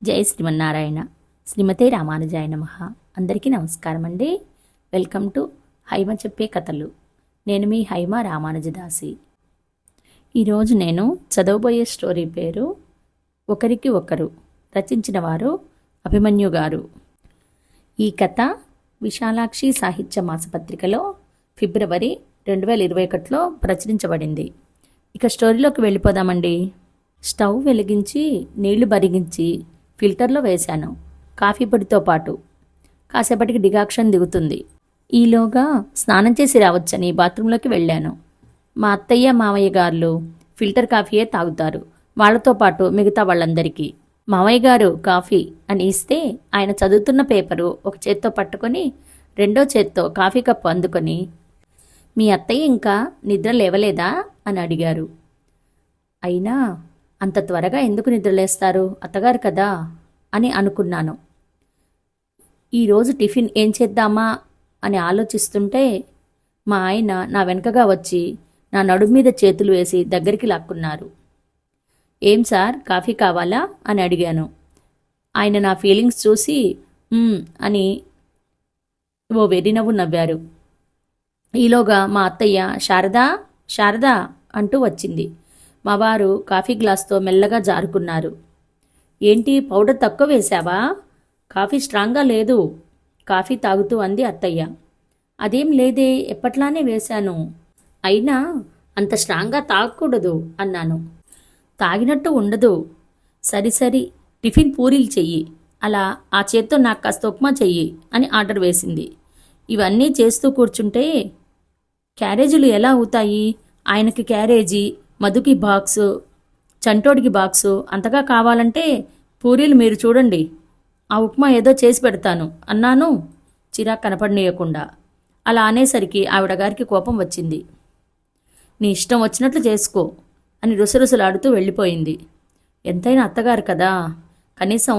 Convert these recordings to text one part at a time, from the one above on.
జై శ్రీమన్నారాయణ. శ్రీమతే రామానుజాయ నమః. అందరికీ నమస్కారం అండి. వెల్కమ్ టు హైమ చెప్పే కథలు. నేను మీ హైమ రామానుజదాసి. ఈరోజు నేను చదవబోయే స్టోరీ పేరు ఒకరికి ఒకరు. రచించిన వారు అభిమన్యు గారు. ఈ కథ విశాలాక్షి సాహిత్య మాసపత్రికలో ఫిబ్రవరి 2021లో ప్రచురించబడింది. ఇక స్టోరీలోకి వెళ్ళిపోదామండి. స్టవ్ వెలిగించి నీళ్లు బరిగించి ఫిల్టర్లో వేశాను, కాఫీ పొడితో పాటు. కాసేపటికి డికాక్షన్ దిగుతుంది. ఈలోగా స్నానం చేసి రావచ్చని బాత్రూంలోకి వెళ్ళాను. మా అత్తయ్య మామయ్య గారు ఫిల్టర్ కాఫీయే తాగుతారు, వాళ్లతో పాటు మిగతా వాళ్ళందరికీ. మామయ్య గారు కాఫీ అని ఇస్తే ఆయన చదువుతున్న పేపరు ఒక చేత్తో పట్టుకొని రెండో చేత్తో కాఫీ కప్పు అందుకొని, మీ అత్తయ్య ఇంకా నిద్ర లేవలేదా అని అడిగారు. అయినా అంత త్వరగా ఎందుకు నిద్రలేస్తారు, అత్తగారు కదా అని అనుకున్నాను. ఈరోజు టిఫిన్ ఏం చేద్దామా అని ఆలోచిస్తుంటే మా ఆయన నా వెనకగా వచ్చి నా నడుము మీద చేతులు వేసి దగ్గరికి లాక్కున్నారు. ఏం సార్, కాఫీ కావాలా అని అడిగాను. ఆయన నా ఫీలింగ్స్ చూసి అని ఓ వెర్రినవ్వు నవ్వారు. ఈలోగా మా అత్తయ్య శారదా శారదా అంటూ వచ్చింది. మా వారు కాఫీ గ్లాస్తో మెల్లగా జారుకున్నారు. ఏంటి, పౌడర్ తక్కువ వేశావా? కాఫీ స్ట్రాంగ్గా లేదు కాఫీ తాగుతూ అంది అత్తయ్య. అదేం లేదే, ఎప్పట్లానే వేశాను. అయినా అంత స్ట్రాంగ్గా తాగకూడదు అన్నాను. తాగినట్టు ఉండదు. సరి సరి, టిఫిన్ పూరీలు చెయ్యి, అలా ఆ చేత్తో నాకు కాస్త ఉప్మా చెయ్యి అని ఆర్డర్ వేసింది. ఇవన్నీ చేస్తూ కూర్చుంటే క్యారేజీలు ఎలా అవుతాయి? ఆయనకి క్యారేజీ, మధుకి బాక్సు, చంటోడికి బాక్సు. అంతగా కావాలంటే పూరీలు మీరు చూడండి, ఆ ఉప్మా ఏదో చేసి పెడతాను అన్నాను చిరాకు కనపడనీయకుండా. అలా అనేసరికి ఆవిడ గారికి కోపం వచ్చింది. నీ ఇష్టం వచ్చినట్లు చేసుకో అని రుసరుసలాడుతూ వెళ్ళిపోయింది. ఎంతైనా అత్తగారు కదా, కనీసం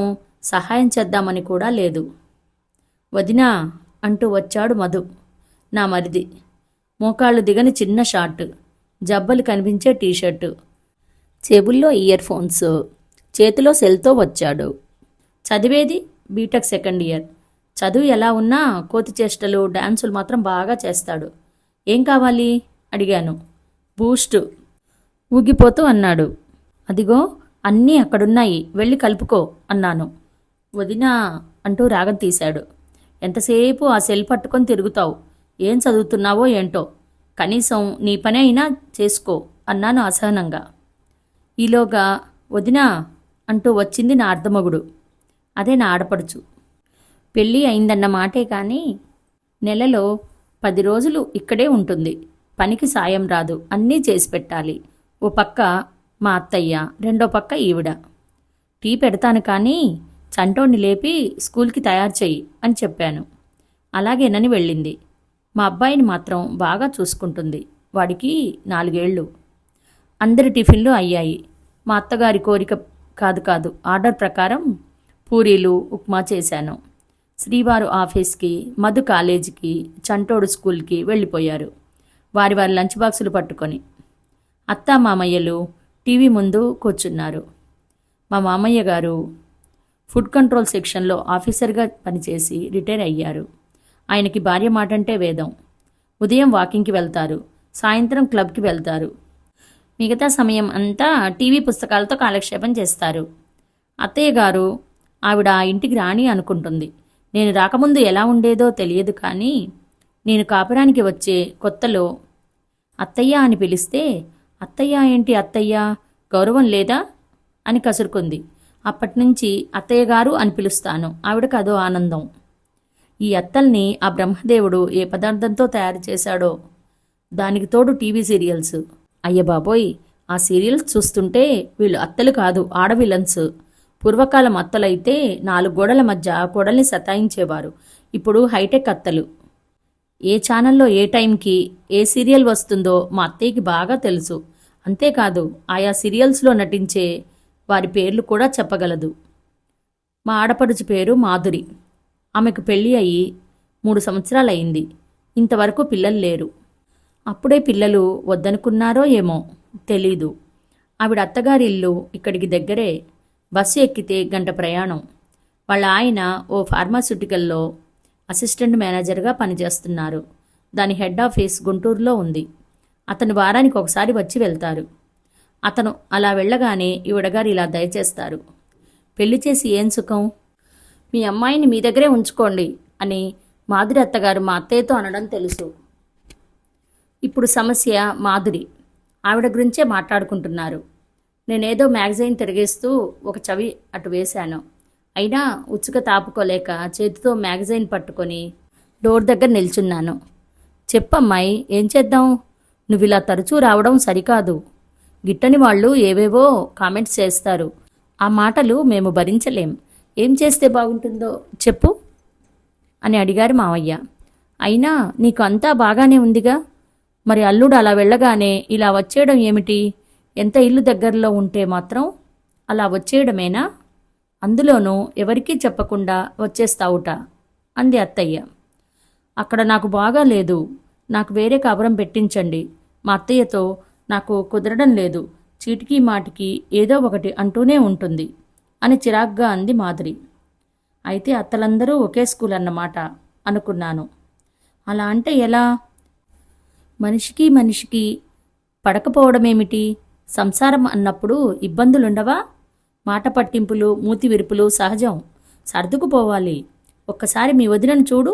సహాయం చేద్దామని కూడా లేదు. వదినా అంటూ వచ్చాడు మధు, నా మరిది. మోకాళ్ళు దిగని చిన్న షార్ట్, జబ్బలు కనిపించే టీషర్టు, చెవుల్లో ఇయర్ ఫోన్స్, చేతిలో సెల్తో వచ్చాడు. చదివేది బీటెక్ సెకండ్ ఇయర్. చదువు ఎలా ఉన్నా కోతి చేష్టలు, డాన్సులు మాత్రం బాగా చేస్తాడు. ఏం కావాలి అడిగాను. బూస్ట్ ఊగిపోతూ అన్నాడు. అదిగో అన్నీ అక్కడున్నాయి, వెళ్ళి కలుపుకో అన్నాను. వదినా అంటూ రాగం తీశాడు. ఎంతసేపు ఆ సెల్ పట్టుకొని తిరుగుతావు, ఏం చదువుతున్నావో ఏంటో, కనీసం నీ పని అయినా చేసుకో అన్నాను అసహనంగా. ఈలోగా వదినా అంటూ వచ్చింది నా అర్ధమగుడు. అదే నా ఆడపడుచు. పెళ్ళి అయిందన్న మాటే కానీ నెలలో 10 రోజులు ఇక్కడే ఉంటుంది. పనికి సాయం రాదు, అన్నీ చేసి పెట్టాలి. ఓ పక్క మా అత్తయ్య, రెండో పక్క ఈవిడ. టీ పెడతాను కానీ చంటోణ్ణి లేపి స్కూల్కి తయారు చెయ్యి అని చెప్పాను. అలాగేనని వెళ్ళింది. మా అబ్బాయిని మాత్రం బాగా చూసుకుంటుంది. వాడికి 4 ఏళ్ళు. అందరి టిఫిన్లు అయ్యాయి. మా అత్తగారి కోరిక కాదు ఆర్డర్ ప్రకారం పూరీలు, ఉప్మా చేశాను. శ్రీవారు ఆఫీస్కి, మధు కాలేజీకి, చంటోడు స్కూల్కి వెళ్ళిపోయారు వారి వారి లంచ్ బాక్సులు పట్టుకొని. అత్తా మామయ్యలు టీవీ ముందు కూర్చున్నారు. మా మామయ్య గారు ఫుడ్ కంట్రోల్ సెక్షన్లో ఆఫీసర్గా పనిచేసి రిటైర్ అయ్యారు. ఆయనకి భార్య మాటంటే వేదం. ఉదయం వాకింగ్కి వెళ్తారు, సాయంత్రం క్లబ్కి వెళ్తారు. మిగతా సమయం అంతా టీవీ పుస్తకాలతో కాలక్షేపం చేస్తారు. అత్తయ్య గారు, ఆవిడ ఆ ఇంటికి రాణి అనుకుంటుంది. నేను రాకముందు ఎలా ఉండేదో తెలియదు కానీ నేను కాపురానికి వచ్చే కొత్తలో అత్తయ్య అని పిలిస్తే, అత్తయ్య ఏంటి అత్తయ్య, గౌరవం లేదా అని కసురుకుంది. అప్పటినుంచి అత్తయ్య గారు అని పిలుస్తాను. ఆవిడకు అదో ఆనందం. ఈ అత్తల్ని ఆ బ్రహ్మదేవుడు ఏ పదార్థంతో తయారు చేశాడో. దానికి తోడు టీవీ సీరియల్స్. అయ్య బాబోయ్, ఆ సీరియల్స్ చూస్తుంటే వీళ్ళు అత్తలు కాదు, ఆడవిలన్స్. పూర్వకాలం అత్తలైతే 4 గోడల మధ్య కోడల్ని సతాయించేవారు. ఇప్పుడు హైటెక్ అత్తలు. ఏ ఛానల్లో ఏ టైంకి ఏ సీరియల్ వస్తుందో మా అత్తయ్యకి బాగా తెలుసు. అంతేకాదు ఆయా సీరియల్స్లో నటించే వారి పేర్లు కూడా చెప్పగలదు. మా ఆడపడుచు పేరు మాధురి. ఆమెకు పెళ్ళి అయ్యి 3 సంవత్సరాలయ్యింది. ఇంతవరకు పిల్లలు లేరు. అప్పుడే పిల్లలు వద్దనుకున్నారో ఏమో తెలీదు. ఆవిడ అత్తగారి ఇల్లు ఇక్కడికి దగ్గరే. బస్సు ఎక్కితే గంట ప్రయాణం. వాళ్ళ ఆయన ఓ ఫార్మాస్యూటికల్లో అసిస్టెంట్ మేనేజర్గా పనిచేస్తున్నారు. దాని హెడ్ ఆఫీస్ గుంటూరులో ఉంది. అతను వారానికి ఒకసారి వచ్చి వెళ్తారు. అతను అలా వెళ్ళగానే ఈవిడగారు ఇలా దయచేస్తారు. పెళ్లి చేసి ఏం సుఖం, మీ అమ్మాయిని మీ దగ్గరే ఉంచుకోండి అని మాధురి అత్తగారు మా అత్తయ్యతో అనడం తెలుసు. ఇప్పుడు సమస్య మాధురి, ఆవిడ గురించే మాట్లాడుకుంటున్నారు. నేనేదో మ్యాగజైన్ తిరిగేస్తూ ఒక చవి అటు వేశాను. అయినా ఉచ్చుక తాపుకోలేక చేతితో మ్యాగజైన్ పట్టుకొని డోర్ దగ్గర నిల్చున్నాను. చెప్పమ్మాయి, ఏం చేద్దాం? నువ్వు ఇలా తరచూ రావడం సరికాదు. గిట్టని వాళ్ళు ఏవేవో కామెంట్స్ చేస్తారు. ఆ మాటలు మేము భరించలేం. ఏం చేస్తే బాగుంటుందో చెప్పు అని అడిగారు మావయ్య. అయినా నీకు అంతా బాగానే ఉందిగా, మరి అల్లుడు అలా వెళ్ళగానే ఇలా వచ్చేయడం ఏమిటి? ఎంత ఇల్లు దగ్గరలో ఉంటే మాత్రం అలా వచ్చేయడమేనా? అందులోనూ ఎవరికీ చెప్పకుండా వచ్చేస్తావుట అంది అత్తయ్య. అక్కడ నాకు బాగా లేదు, నాకు వేరే కాపురం పెట్టించండి. మా అత్తయ్యతో నాకు కుదరడం లేదు, చీటికి మాటికి ఏదో ఒకటి అంటూనే ఉంటుంది అని చిరాగ్గా అంది మాధురి. అయితే అత్తలందరూ ఒకే స్కూల్ అన్నమాట అనుకున్నాను. అలా అంటే ఎలా? మనిషికి మనిషికి పడకపోవడమేమిటి? సంసారం అన్నప్పుడు ఇబ్బందులుండవా? మాట పట్టింపులు, మూతి విరుపులు సహజం. సర్దుకుపోవాలి. ఒక్కసారి మీ వదినను చూడు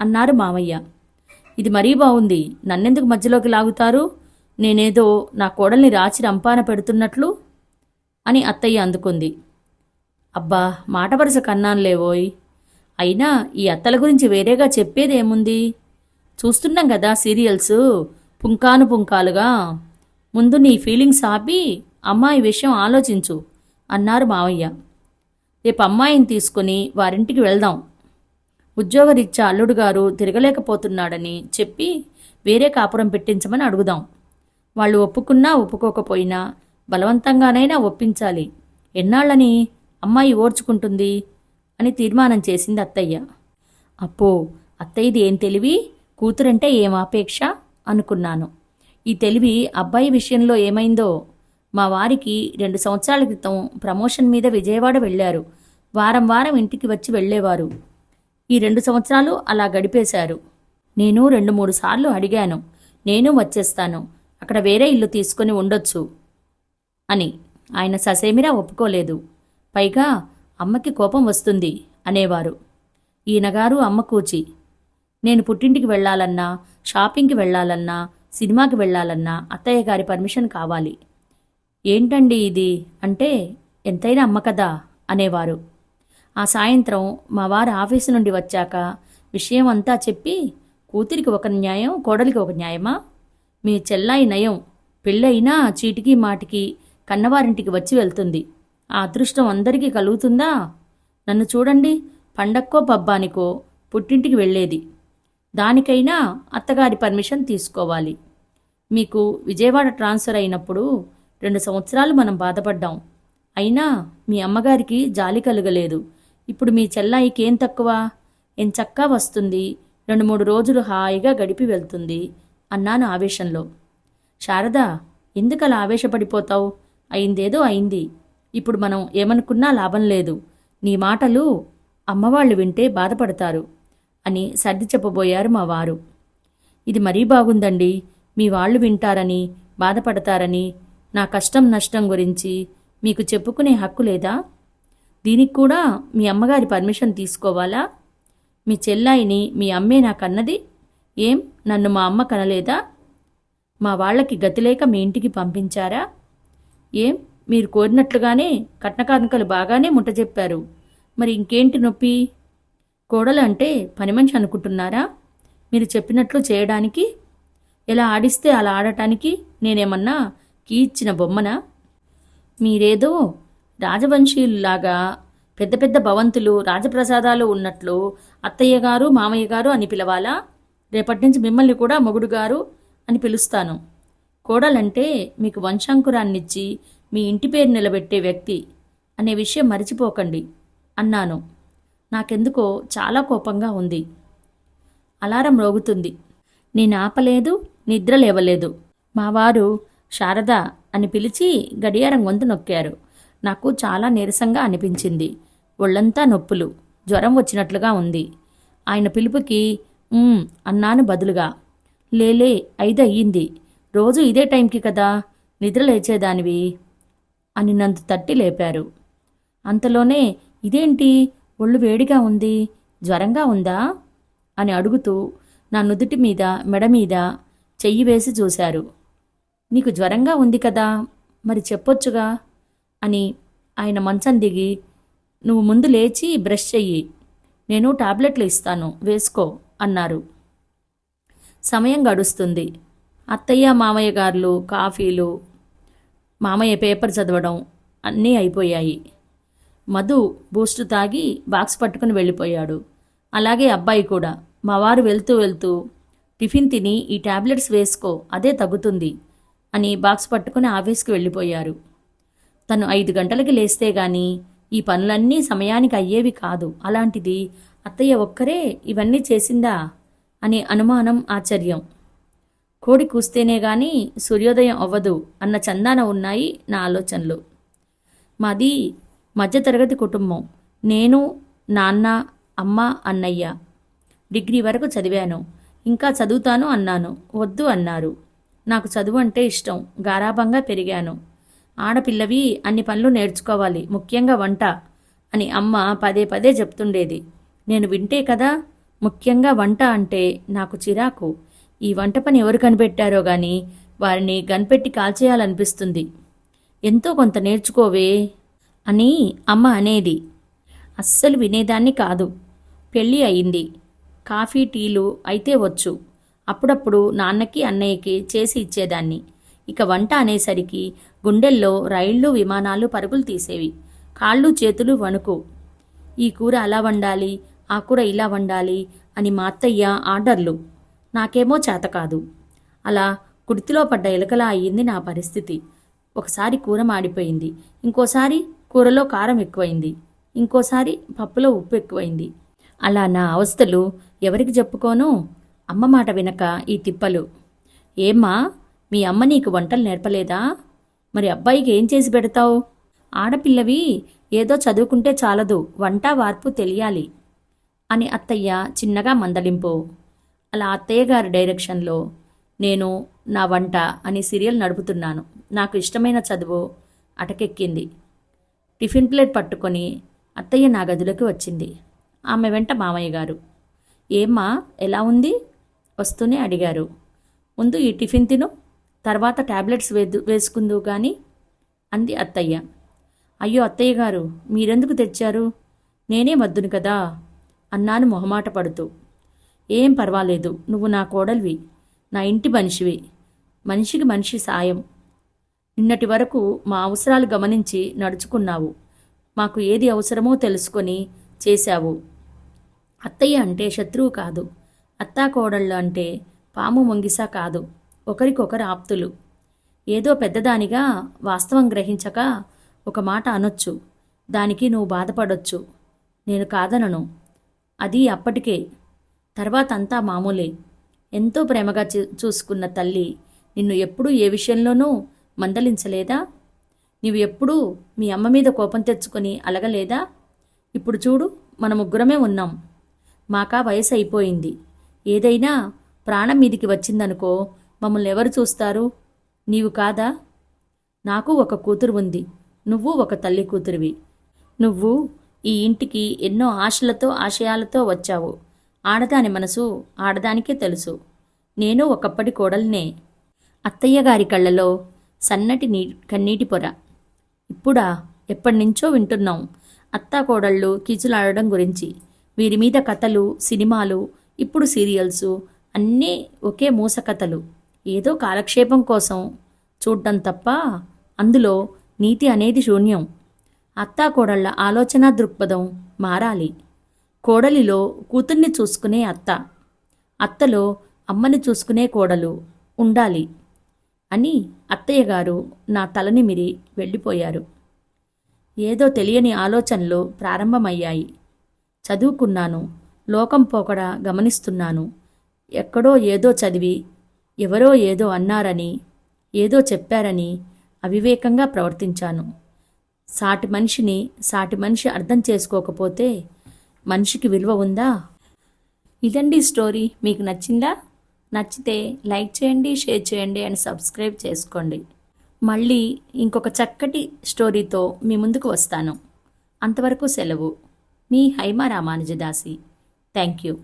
అన్నారు మామయ్య. ఇది మరీ బాగుంది, నన్నెందుకు మధ్యలోకి లాగుతారు? నేనేదో నా కోడల్ని రాచి రంపాన పెడుతున్నట్లు అని అత్తయ్య అందుకుంది. అబ్బా, మాట వరుస కన్నాన్లేవోయ్. అయినా ఈ అత్తల గురించి వేరేగా చెప్పేదేముంది? చూస్తున్నాం కదా సీరియల్స్, పుంకాను పుంకాలుగా. ముందు నీ ఫీలింగ్స్ ఆపి అమ్మాయి విషయం ఆలోచించు అన్నారు మావయ్య. రేపు అమ్మాయిని తీసుకుని వారింటికి వెళ్దాం. ఉద్యోగరీత్యా అల్లుడు గారు తిరగలేకపోతున్నాడని చెప్పి వేరే కాపురం పెట్టించమని అడుగుదాం. వాళ్ళు ఒప్పుకున్నా ఒప్పుకోకపోయినా బలవంతంగానైనా ఒప్పించాలి. ఎన్నాళ్ళని అమ్మాయి ఓర్చుకుంటుంది అని తీర్మానం చేసింది అత్తయ్య. అప్పో, అత్తయ్యది ఏం తెలివి, కూతురంటే ఏం ఆపేక్ష అనుకున్నాను. ఈ తెలివి అబ్బాయి విషయంలో ఏమైందో? మా వారికి 2 సంవత్సరాల క్రితం ప్రమోషన్ మీద విజయవాడ వెళ్ళారు. వారం వారం ఇంటికి వచ్చి వెళ్ళేవారు. ఈ 2 సంవత్సరాలు అలా గడిపేశారు. నేను 2-3 సార్లు అడిగాను, నేను వచ్చేస్తాను, అక్కడ వేరే ఇల్లు తీసుకొని ఉండొచ్చు అని. ఆయన ససేమిరా ఒప్పుకోలేదు. పైగా అమ్మకి కోపం వస్తుంది అనేవారు. ఈయనగారు అమ్మ కూచి. నేను పుట్టింటికి వెళ్ళాలన్నా, షాపింగ్కి వెళ్ళాలన్నా, సినిమాకి వెళ్ళాలన్నా అత్తయ్య గారి పర్మిషన్ కావాలి. ఏంటండి ఇది అంటే, ఎంతైనా అమ్మ కదా అనేవారు. ఆ సాయంత్రం మా వారు ఆఫీసు నుండి వచ్చాక విషయం అంతా చెప్పి, కూతురికి ఒక న్యాయం, కోడలికి ఒక న్యాయమా? మీ చెల్లాయి నయం, పెళ్ళైనా చీటికి మాటికి కన్నవారింటికి వచ్చి వెళ్తుంది. ఆ అదృష్టం అందరికీ కలుగుతుందా? నన్ను చూడండి, పండక్కో పబ్బానికో పుట్టింటికి వెళ్ళేది. దానికైనా అత్తగారి పర్మిషన్ తీసుకోవాలి. మీకు విజయవాడ ట్రాన్స్ఫర్ అయినప్పుడు 2 సంవత్సరాలు మనం బాధపడ్డాం. అయినా మీ అమ్మగారికి జాలి కలగలేదు. ఇప్పుడు మీ చెల్లాయికేం తక్కువ? ఎంచక్కా వస్తుంది, 2-3 రోజులు హాయిగా గడిపి వెళ్తుంది అన్నాను ఆవేశంలో. శారదా, ఎందుకలా ఆవేశపడిపోతావు? అయిందేదో అయింది. ఇప్పుడు మనం ఏమనుకున్నా లాభం లేదు. నీ మాటలు అమ్మవాళ్ళు వింటే బాధపడతారు అని సర్ది చెప్పబోయారు మా వారు. ఇది మరీ బాగుందండి. మీ వాళ్ళు వింటారని, బాధపడతారని, నా కష్టం నష్టం గురించి మీకు చెప్పుకునే హక్కు లేదా? దీనికి కూడా మీ అమ్మగారి పర్మిషన్ తీసుకోవాలా? మీ చెల్లాయిని మీ అమ్మే నాకన్నది. ఏం, నన్ను మా అమ్మ కనలేదా? మా వాళ్ళకి గతిలేక మీ ఇంటికి పంపించారా? ఏం, మీరు కోరినట్లుగానే కట్నకానుకలు బాగానే ముట్టజెప్పారు. మరి ఇంకేంటి నొప్పి? కోడలు అంటే పని మనిషి అనుకుంటున్నారా? మీరు చెప్పినట్లు చేయడానికి? ఎలా ఆడిస్తే అలా ఆడటానికి నేనేమన్నా కీ ఇచ్చిన బొమ్మనా? మీరేదో రాజవంశీయుల్లాగా పెద్ద పెద్ద భవంతులు, రాజప్రసాదాలు ఉన్నట్లు అత్తయ్య గారు, మామయ్య గారు అని పిలవాలా? రేపటి నుంచి మిమ్మల్ని కూడా మొగుడు గారు అని పిలుస్తాను. కోడలంటే మీకు వంశాంకురాన్నిచ్చి మీ ఇంటి పేరు నిలబెట్టే వ్యక్తి అనే విషయం మరిచిపోకండి అన్నాను. నాకెందుకో చాలా కోపంగా ఉంది. అలారం రోగుతుంది. నేను ఆపలేదు, నిద్ర లేవలేదు. మా వారు శారద అని పిలిచి గడియారం గొంతు నొక్కారు. నాకు చాలా నీరసంగా అనిపించింది. ఒళ్ళంతా నొప్పులు, జ్వరం వచ్చినట్లుగా ఉంది. ఆయన పిలుపుకి అన్నాను బదులుగా. లేలే 5 అయ్యింది. రోజు ఇదే టైంకి కదా నిద్ర లేచేదానివి అని నన్ను తట్టి లేపారు. అంతలోనే ఇదేంటి ఒళ్ళు వేడిగా ఉంది, జ్వరంగా ఉందా అని అడుగుతూ నా నుదుటి మీద మెడ మీద చెయ్యి వేసి చూశారు. నీకు జ్వరంగా ఉంది కదా, మరి చెప్పొచ్చుగా అని ఆయన మంచం దిగి, నువ్వు ముందు లేచి బ్రష్ చెయ్యి, నేను టాబ్లెట్లు ఇస్తాను వేసుకో అన్నారు. సమయం గడుస్తుంది. అత్తయ్య మామయ్య గారులు కాఫీలు, మామయ్య పేపర్ చదవడం అన్నీ అయిపోయాయి. మధు బూస్ట్ తాగి బాక్స్ పట్టుకుని వెళ్ళిపోయాడు. అలాగే అబ్బాయి కూడా. మా వారు వెళ్తూ వెళ్తూ టిఫిన్ తిని ఈ టాబ్లెట్స్ వేసుకో, అదే తగ్గుతుంది అని బాక్స్ పట్టుకుని ఆఫీస్కి వెళ్ళిపోయారు. తను 5 గంటలకి లేస్తే గాని ఈ పనులన్నీ సమయానికి అయ్యేవి కాదు. అలాంటిది అత్తయ్య ఒక్కరే ఇవన్నీ చేసిందా అని అనుమానం, ఆశ్చర్యం. కోడి కూస్తేనే గాని సూర్యోదయం అవ్వదు అన్న చందాన ఉన్నాయి నా ఆలోచనలు. మాది మధ్యతరగతి కుటుంబం. నేను, నాన్న, అమ్మ, అన్నయ్య. డిగ్రీ వరకు చదివాను. ఇంకా చదువుతాను అన్నాను. వద్దు అన్నారు. నాకు చదువు అంటే ఇష్టం. గారాబంగా పెరిగాను. ఆడపిల్లవి అన్ని పనులు నేర్చుకోవాలి, ముఖ్యంగా వంట అని అమ్మ పదే పదే చెప్తుండేది. నేను వింటే కదా. ముఖ్యంగా వంట అంటే నాకు చిరాకు. ఈ వంట పని ఎవరు కనిపెట్టారో గాని వారిని గన్పెట్టి కాల్చేయాలనిపిస్తుంది. ఎంతో కొంత నేర్చుకోవే అని అమ్మ అనేది. అస్సలు వినేదాన్ని కాదు. పెళ్ళి అయింది. కాఫీ టీలు అయితే వచ్చు. అప్పుడప్పుడు నాన్నకి అన్నయ్యకి చేసి ఇచ్చేదాన్ని. ఇక వంట అనేసరికి గుండెల్లో రైళ్లు విమానాలు పరుగులు తీసేవి. కాళ్ళు చేతులు వణుకు. ఈ కూర అలా వండాలి, ఆ కూర ఇలా వండాలి అని మా అత్తయ్య ఆర్డర్లు. నాకేమో చేత కాదు. అలా కుడితిలో పడ్డ ఎలకలా అయ్యింది నా పరిస్థితి. ఒకసారి కూర మాడిపోయింది, ఇంకోసారి కూరలో కారం ఎక్కువైంది, ఇంకోసారి పప్పులో ఉప్పు ఎక్కువైంది. అలా నా అవస్థలు ఎవరికి చెప్పుకోను? అమ్మ మాట వినక ఈ తిప్పలు. ఏమ్మా, మీ అమ్మ నీకు వంటలు నేర్పలేదా? మరి అబ్బాయికి ఏం చేసి పెడతావు? ఆడపిల్లవి ఏదో చదువుకుంటే చాలదు, వంట వార్పు తెలియాలి అని అత్తయ్య చిన్నగా మందలింపు. అలా అత్తయ్య గారి డైరెక్షన్లో నేను నా వంట అని సీరియల్ నడుపుతున్నాను. నాకు ఇష్టమైన చదువు అటకెక్కింది. టిఫిన్ ప్లేట్ పట్టుకొని అత్తయ్య నా గదిలోకి వచ్చింది. ఆమె వెంట మామయ్య గారు. ఏమ్మా, ఎలా ఉంది వస్తూనే అడిగారు. ముందు ఈ టిఫిన్ తిను, తర్వాత టాబ్లెట్స్ వేసుకుందువు కానీ అంది అత్తయ్య. అయ్యో అత్తయ్య గారు, మీరెందుకు తెచ్చారు? నేనే మద్దును కదా అన్నాను మొహమాట పడుతూ. ఏం పర్వాలేదు, నువ్వు నా కోడలివి, నా ఇంటి మనిషివి. మనిషికి మనిషి సాయం. నిన్నటి వరకు మా అవసరాలు గమనించి నడుచుకున్నావు. మాకు ఏది అవసరమో తెలుసుకొని చేశావు. అత్తయ్య అంటే శత్రువు కాదు. అత్తాకోడళ్ళు అంటే పాము మొంగిసా కాదు. ఒకరికొకరు ఆప్తులు. ఏదో పెద్దదానిగా వాస్తవం గ్రహించక ఒక మాట అనొచ్చు. దానికి నువ్వు బాధపడొచ్చు. నేను కాదనను. అది అప్పటికే. తర్వాత అంతా మామూలే. ఎంతో ప్రేమగా చూసుకున్న తల్లి నిన్ను ఎప్పుడూ ఏ విషయంలోనూ మందలించలేదా? నీవు ఎప్పుడూ మీ అమ్మ మీద కోపం తెచ్చుకొని అలగలేదా? ఇప్పుడు చూడు, మన ముగ్గురమే ఉన్నాం. మాకా వయసు అయిపోయింది. ఏదైనా ప్రాణం మీదికి వచ్చిందనుకో, మమ్మల్ని ఎవరు చూస్తారు? నీవు కాదా? నాకు ఒక కూతురు ఉంది. నువ్వు ఒక తల్లి కూతురివి. నువ్వు ఈ ఇంటికి ఎన్నో ఆశలతో ఆశయాలతో వచ్చావు. ఆడదాని మనసు ఆడదానికే తెలుసు. నేను ఒకప్పటి కోడల్నే. అత్తయ్య గారి కళ్ళలో సన్నటి కన్నీటి పొర. ఇప్పుడా? ఎప్పటినుంచో వింటున్నాం అత్తా కోడళ్ళు కీచులాడడం గురించి. వీరి మీద కథలు, సినిమాలు, ఇప్పుడు సీరియల్సు అన్నీ ఒకే మూస కథలు. ఏదో కాలక్షేపం కోసం చూడటం తప్ప అందులో నీతి అనేది శూన్యం. అత్తా కోడళ్ల ఆలోచన దృక్పథం మారాలి. కోడలిలో కూతుర్ని చూసుకునే అత్త, అత్తలో అమ్మని చూసుకునే కోడలు ఉండాలి అని అత్తయ్య గారు నా తలనిమిరి వెళ్ళిపోయారు. ఏదో తెలియని ఆలోచనలు ప్రారంభమయ్యాయి. చదువుకున్నాను, లోకం పోకడ గమనిస్తున్నాను. ఎక్కడో ఏదో చదివి ఎవరో ఏదో అన్నారని, ఏదో చెప్పారని అవివేకంగా ప్రవర్తించాను. సాటి మనిషి అర్థం చేసుకోకపోతే మనిషికి విలువ ఉందా? ఇదండి స్టోరీ. మీకు నచ్చిందా? నచ్చితే లైక్ చేయండి, షేర్ చేయండి అండ్ సబ్స్క్రైబ్ చేసుకోండి. మళ్ళీ ఇంకొక చక్కటి స్టోరీతో మీ ముందుకు వస్తాను. అంతవరకు సెలవు. మీ హైమా రామానుజదాసి. Thank you.